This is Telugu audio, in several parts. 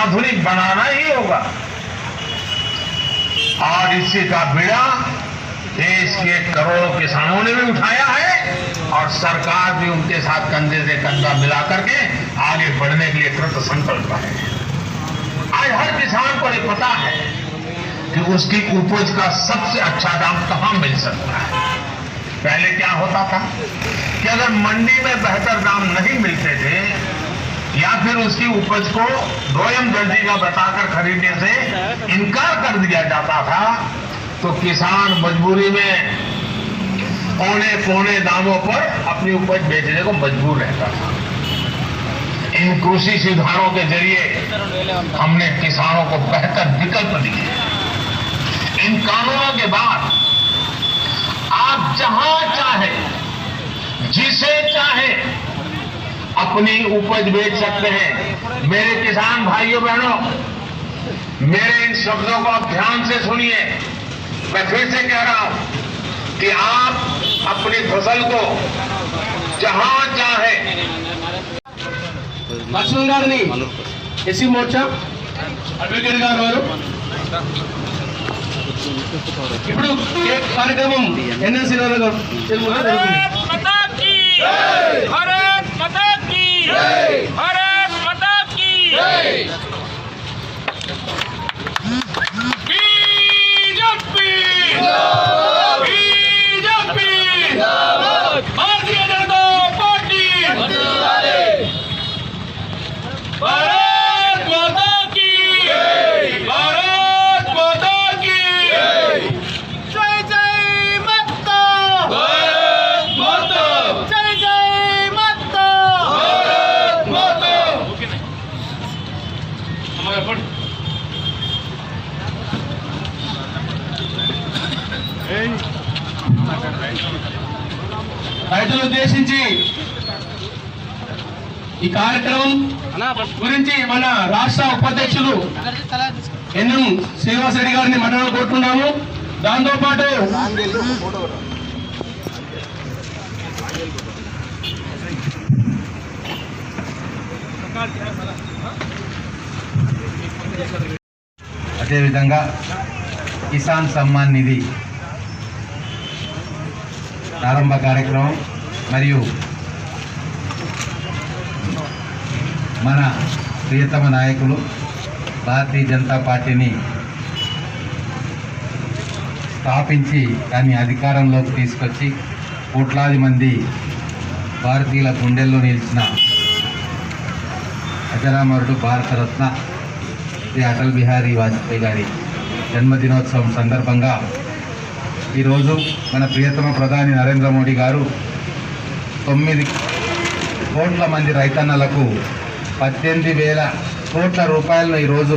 आधुनिक बनाना ही होगा। और इसी का बीड़ा देश के करोड़ों किसानों ने भी उठाया है और सरकार भी उनके साथ कंधे से कंधा मिला करके आगे बढ़ने के लिए कृत संकल्प है। आज हर किसान को ये पता है कि उसकी उपज का सबसे अच्छा दाम कहां मिल सकता है। पहले क्या होता था कि अगर मंडी में बेहतर दाम नहीं मिलते थे या फिर उसकी उपज को दोयम दर्जे का बताकर खरीदने से इनकार कर दिया जाता था तो किसान मजबूरी में पौने दामों पर अपनी उपज बेचने को मजबूर रहता था। इन कृषि सुधारों के जरिए हमने किसानों को बेहतर विकल्प दिए। इन कानूनों के बाद आप जहां चाहे जिसे चाहे अपनी उपज बेच सकते हैं। मेरे किसान भाइयों बहनों, मेरे इन शब्दों को आप ध्यान से सुनिए। मैं फिर से कह रहा हूं कि आप अपनी फसल को जहां चाहे లక్ష్మణ్ గారిని ఎస్సీ మోర్చా అడ్వకేట్ గారు వారు ఇప్పుడు కార్యక్రమం ఎన్ఎస్సీ గారు రైతులను ఉద్దేశించి ఈ కార్యక్రమం గురించి మన రాష్ట్ర ఉపాధ్యక్షులు ఎన్ఎం శ్రీనివాస్ రెడ్డి గారిని మాట్లాడాలని కోరుతున్నాము. దాంతోపాటు అదేవిధంగా కిసాన్ సమ్మాన్ నిధి ప్రారంభ కార్యక్రమం మరియు మన ప్రియతమ నాయకులు భారతీయ జనతా పార్టీని స్థాపించి దాన్ని అధికారంలోకి తీసుకొచ్చి కోట్లాది మంది భారతీయుల గుండెల్లో నిలిచిన అజరామరుడు భారతరత్న శ్రీ అటల్ బిహారీ వాజ్పేయి గారి జన్మదినోత్సవం సందర్భంగా ఈరోజు మన ప్రియతమ ప్రధాని నరేంద్ర మోడీ గారు 9 కోట్ల మంది రైతన్నలకు 18,000 కోట్ల రూపాయలను ఈరోజు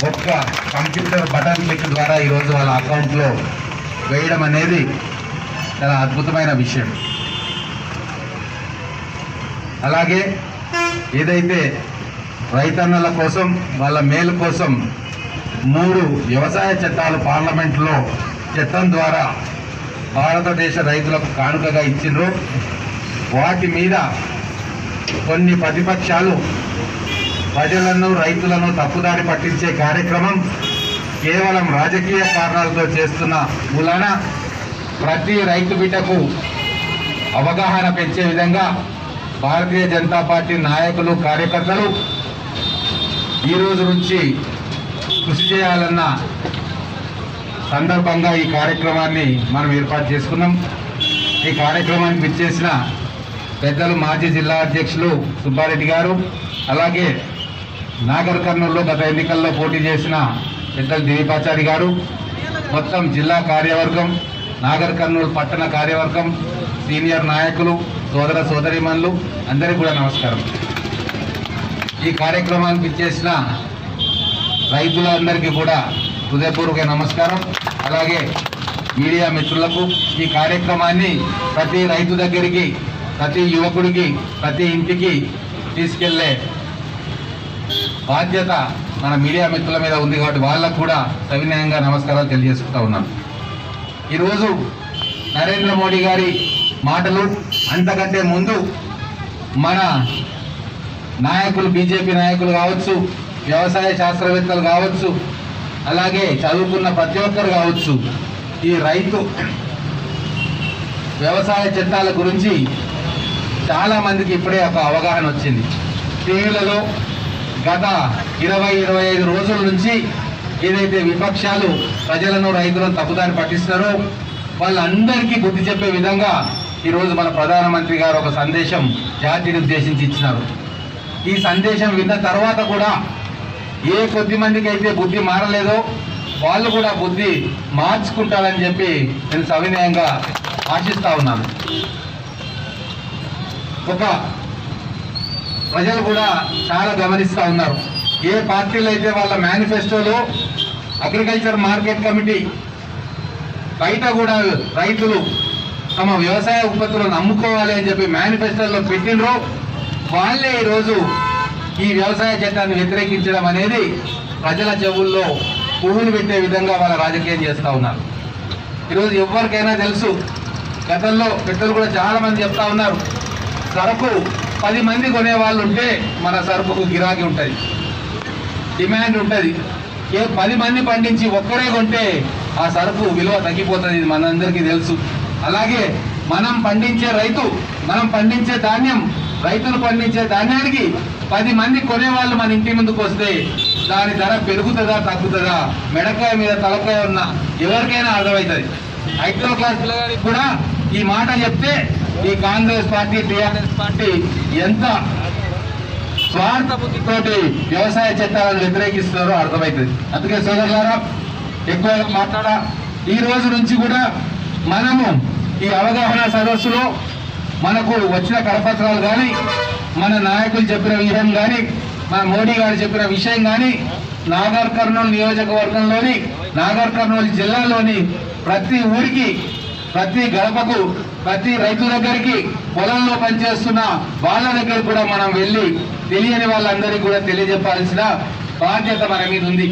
ఒక్క కంప్యూటర్ బటన్ క్లిక్ ద్వారా ఈరోజు వాళ్ళ అకౌంట్లో వేయడం అనేది చాలా అద్భుతమైన విషయం. అలాగే ఏదైతే రైతన్నల కోసం వాళ్ళ మేలు కోసం 3 వ్యవసాయ చట్టాలు పార్లమెంట్లో చట్టం ద్వారా భారతదేశ రైతులకు కానుకగా ఇచ్చిండ్రు. వాటి మీద కొన్ని ప్రతిపక్షాలు ప్రజలను రైతులను తప్పుదారి పట్టించే కార్యక్రమం కేవలం రాజకీయ కారణాలతో చేస్తున్న మూలాన ప్రతి రైతు బిడ్డకు అవగాహన పెంచే విధంగా భారతీయ జనతా పార్టీ నాయకులు కార్యకర్తలు ఈ రోజు నుంచి కృషి చేయాలన్న సందర్భంగా ఈ కార్యక్రమాన్ని మనం ఏర్పాటు చేసుకున్నాం. ఈ కార్యక్రమానికి విచ్చేసిన పెద్దలు మాజీ జిల్లా అధ్యక్షులు సుబ్బారెడ్డి గారు, అలాగే నాగర్ కర్నూలులో గత ఎన్నికల్లో పోటీ చేసిన పెద్దలు దిలీపాచారి గారు, మొత్తం జిల్లా కార్యవర్గం, నాగర్ కర్నూలు పట్టణ కార్యవర్గం, సీనియర్ నాయకులు, సోదర సోదరీమణులు అందరికీ కూడా నమస్కారం. ఈ కార్యక్రమానికి విచ్చేసిన రైతులందరికీ కూడా హృదయపూర్వక నమస్కారం. అలాగే మీడియా మిత్రులకు ఈ కార్యక్రమాన్ని ప్రతి రైతు దగ్గరికి, ప్రతి యువకుడికి, ప్రతి ఇంటికి తీసుకెళ్లే బాధ్యత మన మీడియా మిత్రుల మీద ఉంది కాబట్టి వాళ్ళకు కూడా సవినయంగా నమస్కారాలు తెలియజేసుకుంటా ఉన్నాను. ఈరోజు నరేంద్ర మోడీ గారి మాటలు అంతకంటే ముందు మన నాయకులు, బీజేపీ నాయకులు కావచ్చు, వ్యవసాయ శాస్త్రవేత్తలు కావచ్చు, అలాగే చదువుకున్న ప్రతి ఒక్కరు కావచ్చు, ఈ రైతు వ్యవసాయ చట్టాల గురించి చాలా మందికి ఇప్పుడే ఒక అవగాహన వచ్చింది. టీవీలలో గత 20-25 రోజుల నుంచి ఏదైతే విపక్షాలు ప్రజలను, రైతులను తప్పుదారి పట్టిస్తున్నారో వాళ్ళందరికీ బుద్ధి చెప్పే విధంగా ఈరోజు మన ప్రధానమంత్రి గారు ఒక సందేశం జాతిని ఉద్దేశించి ఇచ్చినారు. ఈ సందేశం విన్న తర్వాత కూడా ఏ కొద్ది మందికి అయితే బుద్ధి మారలేదో వాళ్ళు కూడా బుద్ధి మార్చుకుంటారని చెప్పి నేను సవినయంగా ఆశిస్తా ఉన్నాను. ప్రజలు కూడా చాలా గమనిస్తూ ఉన్నారు. ఏ పార్టీలు అయితే వాళ్ళ మేనిఫెస్టోలో అగ్రికల్చర్ మార్కెట్ కమిటీ బయట కూడా రైతులు తమ వ్యవసాయ ఉత్పత్తులను అమ్ముకోవాలి అని చెప్పి మేనిఫెస్టోలో పెట్టినరో వాళ్ళే ఈరోజు ఈ వ్యవసాయ చట్టాన్ని వ్యతిరేకించడం అనేది ప్రజల చెవుల్లో పువ్వులు పెట్టే విధంగా వాళ్ళ రాజకీయం చేస్తూ ఉన్నారు. ఈరోజు ఎవరికైనా తెలుసు, గతంలో పెద్దలు కూడా చాలా మంది చెప్తా ఉన్నారు, సరుకు 10 మంది కొనే వాళ్ళు ఉంటే మన సరుకుకు గిరాకీ ఉంటుంది, డిమాండ్ ఉంటుంది. 10 మంది పండించి ఒక్కరే కొంటే ఆ సరుకు విలువ తగ్గిపోతుంది. ఇది మనందరికీ తెలుసు. అలాగే మనం పండించే మనం పండించే ధాన్యం, రైతులు పండించే ధాన్యానికి 10 మంది కొనేవాళ్ళు మన ఇంటి ముందుకు వస్తే దాని ధర పెరుగుతుందా తగ్గుతుందా మెడకాయ మీద తలకాయ ఉన్న ఎవరికైనా అర్థమవుతుంది. 5వ క్లాస్ పిల్లగాడికి కూడా ఈ మాట చెప్తే ఈ కాంగ్రెస్ పార్టీ, టీఆర్ఎస్ పార్టీ ఎంత స్వార్థ బుద్ధితోటి వ్యవసాయ చట్టాలను వ్యతిరేకిస్తున్నారో అర్థమవుతుంది. అందుకే సోదరులారా, ఎక్కువగా మాట్లాడా ఈ రోజు నుంచి కూడా మనము ఈ అవగాహన సదస్సులో మనకు వచ్చిన కరపత్రాలు కానీ, మన నాయకులు చెప్పిన విషయం కానీ, మన మోడీ గారు చెప్పిన విషయం కానీ, నాగర్ కర్నూలు నియోజకవర్గంలోని, నాగర్ కర్నూలు జిల్లాలోని ప్రతి ఊరికి, ప్రతి గడపకు, ప్రతి రైతు దగ్గరికి, పొలంలో పనిచేస్తున్న వాళ్ళ దగ్గర కూడా మనం వెళ్ళి తెలియని వాళ్ళందరికీ కూడా తెలియజెప్పాల్సిన బాధ్యత మన మీద ఉంది.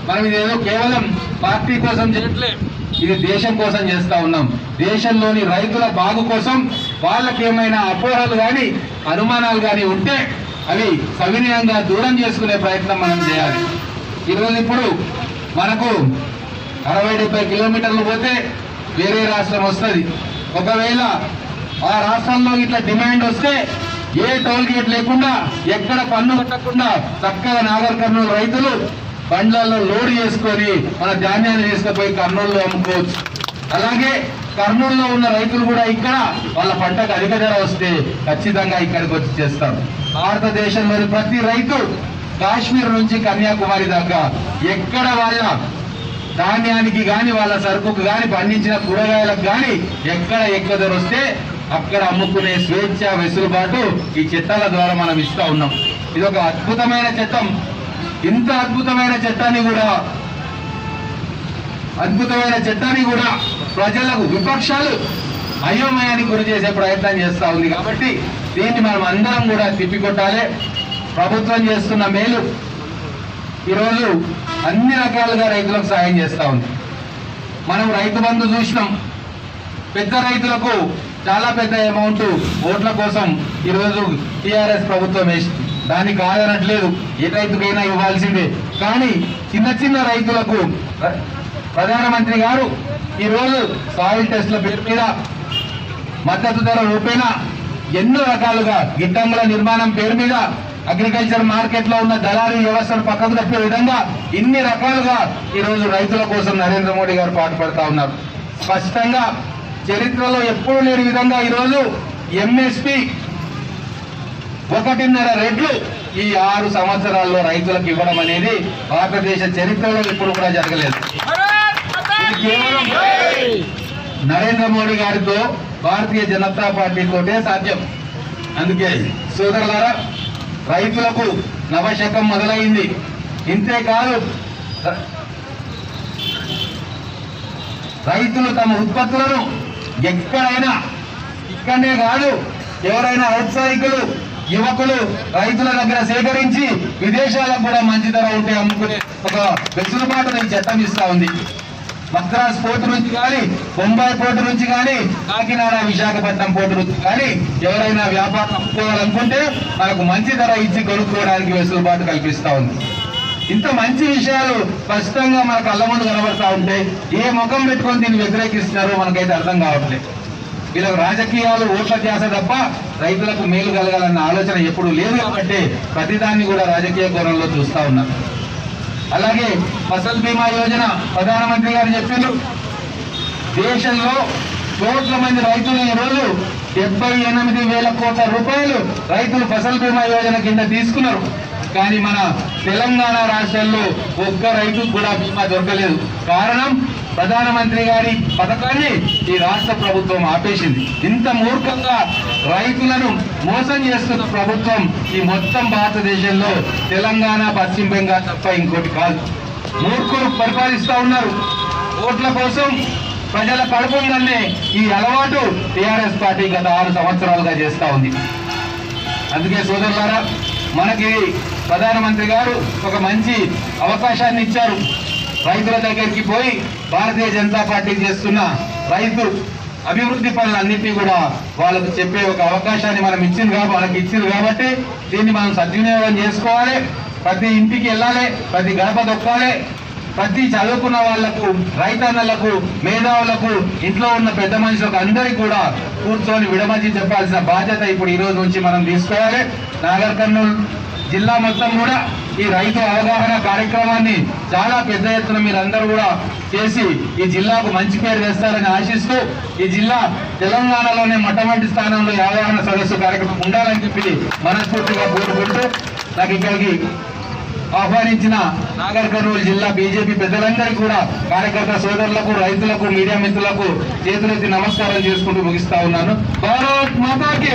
మనం ఇదేదో కేవలం పార్టీ కోసం చేయట్లేదు, ఇది దేశం కోసం చేస్తా ఉన్నాం. దేశంలోని రైతుల బాగు కోసం వాళ్ళకి ఏమైనా అపోహలు కానీ, అనుమానాలు కానీ ఉంటే అవి సవినయంగా దూరం చేసుకునే ప్రయత్నం మనం చేయాలి. ఈరోజు ఇప్పుడు మనకు 60-70 కిలోమీటర్లు పోతే వేరే రాష్ట్రం వస్తుంది. ఒకవేళ ఆ రాష్ట్రంలో ఇట్లా డిమాండ్ వస్తే ఏ టోల్ గేట్ లేకుండా, ఎక్కడ పన్ను కట్టకుండా చక్కగా నాగర్ కర్నూలు రైతులు బండ్లలో లోడ్ చేసుకొని మన ధాన్యాన్ని తీసుకుపోయి కర్నూలులో అమ్ముకోవచ్చు. అలాగే కర్నూలులో ఉన్న రైతులు కూడా ఇక్కడ వాళ్ళ పంటకు అధిక ధర వస్తే ఖచ్చితంగా ఇక్కడికి వచ్చి చేస్తారు. భారతదేశంలోని ప్రతి రైతు కాశ్మీర్ నుంచి కన్యాకుమారి దాకా ఎక్కడ వాళ్ళ ధాన్యానికి కానీ, వాళ్ళ సరుకుకు కానీ, పండించిన కూరగాయలకు కానీ ఎక్కడ ఎక్కువ ధర వస్తే అక్కడ అమ్ముకునే స్వేచ్ఛ, వెసులుబాటు ఈ చట్టాల ద్వారా మనం ఇస్తా ఉన్నాం. ఇది ఒక అద్భుతమైన చట్టం. ఇంత అద్భుతమైన చట్టాన్ని కూడా ప్రజలకు, విపక్షాలు అయోమయానికి గురి చేసే ప్రయత్నం చేస్తూ ఉంది. కాబట్టి దీన్ని మనం అందరం కూడా తిప్పికొట్టాలి. ప్రభుత్వం చేస్తున్న మేలు ఈరోజు అన్ని రకాలుగా రైతులకు సాయం చేస్తూ ఉంది. మనం రైతు బంధు చూసినాం. పెద్ద రైతులకు చాలా పెద్ద అమౌంట్ ఓట్ల కోసం ఈరోజు టీఆర్ఎస్ ప్రభుత్వం వేసింది. దాన్ని కాదనట్లేదు, ఏ రైతుకైనా ఇవ్వాల్సిందే. కానీ చిన్న చిన్న రైతులకు ప్రధానమంత్రి గారు ఈరోజు సాయిల్ టెస్ట్ల పేరు మీద, మద్దతు ధర రూపేణా ఎన్నో రకాలుగా, గిడ్డంగుల నిర్మాణం పేరు మీద, అగ్రికల్చర్ మార్కెట్ లో ఉన్న దళారీ వ్యవస్థను పక్కకు తప్పే విధంగా ఇన్ని రకాలుగా ఈరోజు రైతుల కోసం నరేంద్ర మోడీ గారు పాటుపడతా ఉన్నారు. స్పష్టంగా చరిత్రలో ఎప్పుడు లేని విధంగా ఈరోజు ఎంఎస్పి 1.5 రెట్లు ఈ 6 సంవత్సరాల్లో రైతులకు ఇవ్వడం అనేది భారతదేశ చరిత్రలో ఎప్పుడు కూడా జరగలేదు. ఇది కేవలం నరేంద్ర మోడీ గారితో, భారతీయ జనతా పార్టీతోటే సాధ్యం. అందుకే సోదరులారా, రైతులకు నవశకం మొదలైంది. ఇంతేకాదు, రైతులు తమ ఉత్పత్తులను ఎక్కడైనా, ఇక్కడనే కాదు, ఎవరైనా ఔత్సాహికులు, యువకులు రైతుల దగ్గర సేకరించి విదేశాలకు కూడా మంచి ధర ఉంటే అమ్ముకునే ఒక వెసులుబాటును ఈ చట్టం ఇస్తా ఉంది. మద్రాస్ పోర్టు నుంచి కానీ, బొంబాయి పోర్టు నుంచి కానీ, కాకినాడ విశాఖపట్నం పోర్టు నుంచి కానీ ఎవరైనా వ్యాపారం అమ్ముకోవాలనుకుంటే మనకు మంచి ధర ఇచ్చి కొనుక్కోవడానికి వెసులుబాటు కల్పిస్తా ఉంది. ఇంత మంచి విషయాలు స్పష్టంగా మన కళ్ళ ముందు కనబడతా ఉంటే ఏ ముఖం పెట్టుకొని దీన్ని వ్యతిరేకిస్తున్నారో మనకైతే అర్థం కావట్లేదు. వీళ్ళకు రాజకీయాలు ఓట్ల ధ్యాస తప్ప రైతులకు మేలు కలగాలన్న ఆలోచన ఎప్పుడు లేదు కాబట్టి ప్రతిదాన్ని కూడా రాజకీయ కోణంలో చూస్తా ఉన్నారు. అలాగే ఫసల్ బీమా యోజన ప్రధానమంత్రి గారు చెప్పారు, దేశంలో కోట్ల మంది రైతులు ఈ రోజు 78,000 కోట్ల రూపాయలు రైతులు ఫసల్ బీమా యోజన కింద తీసుకున్నారు. కానీ మన తెలంగాణ రాష్ట్రంలో ఒక్క రైతుకు కూడా బీమా దొరకలేదు. కారణం ప్రధానమంత్రి గారి పథకాన్ని ఈ రాష్ట్ర ప్రభుత్వం ఆపేసింది. ఇంత మూర్ఖంగా రైతులను మోసం చేస్తున్న ప్రభుత్వం ఈ మొత్తం భారతదేశంలో తెలంగాణ, పశ్చిమ బెంగాల్ తప్ప ఇంకోటి కాదు. మూర్ఖులు పరిపాలిస్తా ఉన్నారు. ఓట్ల కోసం ప్రజల కడుపుందనే ఈ అలవాటు టీఆర్ఎస్ పార్టీ గత 6 సంవత్సరాలుగా చేస్తా ఉంది. అందుకే సోదరులారా, మనకి ప్రధానమంత్రి గారు ఒక మంచి అవకాశాన్ని ఇచ్చారు. రైతుల దగ్గరికి పోయి భారతీయ జనతా పార్టీ చేస్తున్న రైతు అభివృద్ధి పనులన్నింటినీ కూడా వాళ్ళకు చెప్పే ఒక అవకాశాన్ని మనకి ఇచ్చింది కాబట్టి దీన్ని మనం సద్వినియోగం చేసుకోవాలి. ప్రతి ఇంటికి వెళ్ళాలి, ప్రతి గడప దొక్కాలి. ప్రతి చదువుకున్న వాళ్లకు, రైతన్నలకు, మేధావులకు, ఇంట్లో ఉన్న పెద్ద మనుషులకు అందరికీ కూడా కూర్చొని విడమర్చి చెప్పాల్సిన బాధ్యత ఇప్పుడు ఈ రోజు నుంచి మనం తీసుకోవాలి. నాగర్ కర్నూలు జిల్లా మొత్తం కూడా ఈ రైతు అవగాహన కార్యక్రమాన్ని చాలా పెద్ద ఎత్తున మీరందరూ కూడా చేసి ఈ జిల్లాకు మంచి పేరు తెస్తారని ఆశిస్తూ ఈ జిల్లా తెలంగాణలోనే మొట్టమొదటి స్థానంలో ఈ అవగాహన సదస్సు కార్యక్రమం ఉండాలని చెప్పి మనస్ఫూర్తిగా కోరుకుంటూ నాకు ఇక్కడికి ఆహ్వానించిన నాగర్ కర్నూలు జిల్లా బీజేపీ పెద్దలందరికీ కూడా, కార్యకర్త సోదరులకు, రైతులకు, మీడియా మిత్రులకు చేతులెత్తి నమస్కారం చేసుకుంటూ ముగిస్తా ఉన్నాను. భారత్ మాతాకి.